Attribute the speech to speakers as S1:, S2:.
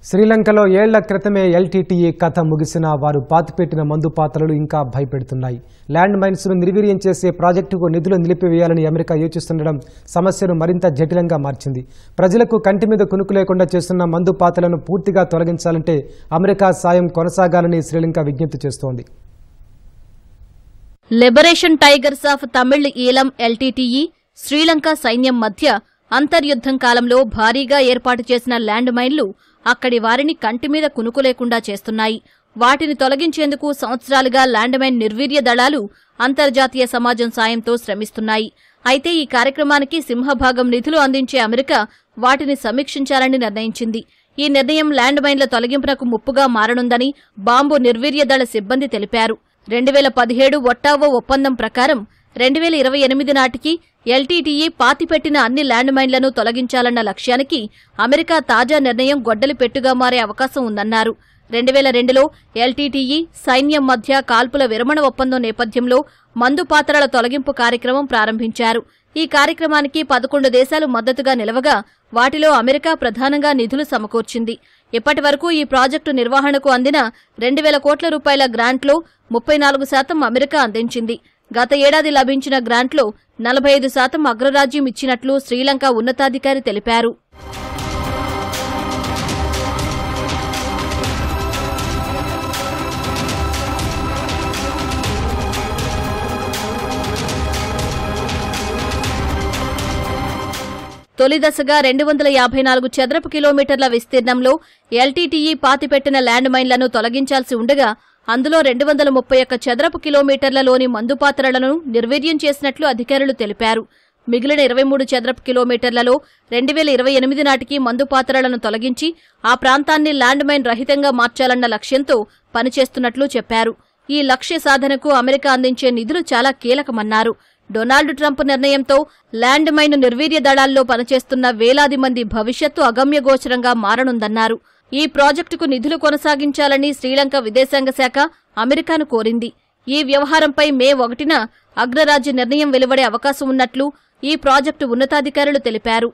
S1: శ్రీలంకలో ఏళ్ల క్రితమే ఎల్టీటీఈ కథ ముగిసిన వారు పాతిపెట్టిన మందు పాత్రలు ఇంకా భయపెడుతున్నాయి. ల్యాండ్ మైన్స్ను నిర్వీర్యం చేసే ప్రాజెక్టుకు నిధులు నిలిపివేయాలని అమెరికా యోచిస్తుండడం సమస్యను మరింత జటిలంగా మార్చింది. ప్రజలకు కంటి మీద కునుకు లేకుండా చేస్తున్న మందు పాత్రలను పూర్తిగా తొలగించాలంటే అమెరికా సాయం కొనసాగాలని శ్రీలంక విజ్ఞప్తి చేస్తోంది.
S2: Liberation tigers of Tamil ఈలం LTTE Sri Lanka సైన్యం మధ్య అంతర్యుద్ధం కాలంలో భారీగా ఏర్పాటు చేసిన ల్యాండ్ మైన్లు అక్కడి వారిని కంటి మీద కునుకు లేకుండా చేస్తున్నాయి. వాటిని తొలగించేందుకు సంవత్సరాలుగా ల్యాండ్ మైన్ నిర్వీర్య దళాలు అంతర్జాతీయ సమాజం సాయంతో శ్రమిస్తున్నాయి. అయితే ఈ కార్యక్రమానికి సింహభాగం నిధులు అందించే అమెరికా వాటిని సమీక్షించాలని నిర్ణయించింది. ఈ నిర్ణయం ల్యాండ్ మైన్ల తొలగింపునకు ముప్పుగా మారనుందని బాంబు నిర్వీర్య దళ సిబ్బంది తెలిపారు. 2017 ఒట్టావో ఒప్పందం ప్రకారం 2028 నాటికి ఎల్టీటీఈ పాతిపెట్టిన అన్ని ల్యాండ్ మైన్లను తొలగించాలన్న లక్ష్యానికి అమెరికా తాజా నిర్ణయం గొడ్డలి పెట్టుగా మారే అవకాశం ఉందన్నారు. 2002లో ఎల్టీటీఈ సైన్యం మధ్య కాల్పుల విరమణ ఒప్పందం నేపథ్యంలో మందు పాత్రల తొలగింపు కార్యక్రమం ప్రారంభించారు. ఈ కార్యక్రమానికి 11 దేశాలు మద్దతుగా నిలవగా వాటిలో అమెరికా ప్రధానంగా నిధులు సమకూర్చింది. ఇప్పటి వరకు ఈ ప్రాజెక్టు నిర్వహణకు అందిన 2,000 కోట్ల రూపాయల గ్రాంట్లో 34% అమెరికా అందించింది. గత ఏడాది లభించిన గ్రాంట్లో 45% అగ్రరాజ్యం ఇచ్చినట్లు శ్రీలంక ఉన్నతాధికారి తెలిపారు. తొలి దశగా 254 చదరపు కిలోమీటర్ల విస్తీర్ణంలో ఎల్టీటీఈ పాతిపెట్టిన ల్యాండ్ మైన్లను తొలగించాల్సి ఉండగా అందులో 231 చదరపు కిలోమీటర్లలోని మందుపాత్రలను నిర్వీర్యం చేసినట్లు అధికారులు తెలిపారు. మిగిలిన 23 చదరపు కిలోమీటర్లలో 2028 నాటికి మందుపాత్రలను తొలగించి ఆ ప్రాంతాన్ని ల్యాండ్ మైన్ రహితంగా మార్చాలన్న లక్ష్యంతో పనిచేస్తున్నట్లు చెప్పారు. ఈ లక్ష్య సాధనకు అమెరికా అందించే నిధులు చాలా కీలకమన్నారు. డొనాల్డ్ ట్రంప్ నిర్ణయంతో ల్యాండ్ మైన్ నిర్వీర్య దళాల్లో పనిచేస్తున్న వేలాది మంది భవిష్యత్తు అగమ్యగోచరంగా మారనుందన్నారు. ఈ ప్రాజెక్టుకు నిధులు కొనసాగించాలని శ్రీలంక విదేశాంగ శాఖ అమెరికాను కోరింది. ఈ వ్యవహారంపై మే 1న అగ్రరాజ్య నిర్ణయం వెలువడే అవకాశం ఉన్నట్లు ఈ ప్రాజెక్టు ఉన్నతాధికారులు తెలిపారు.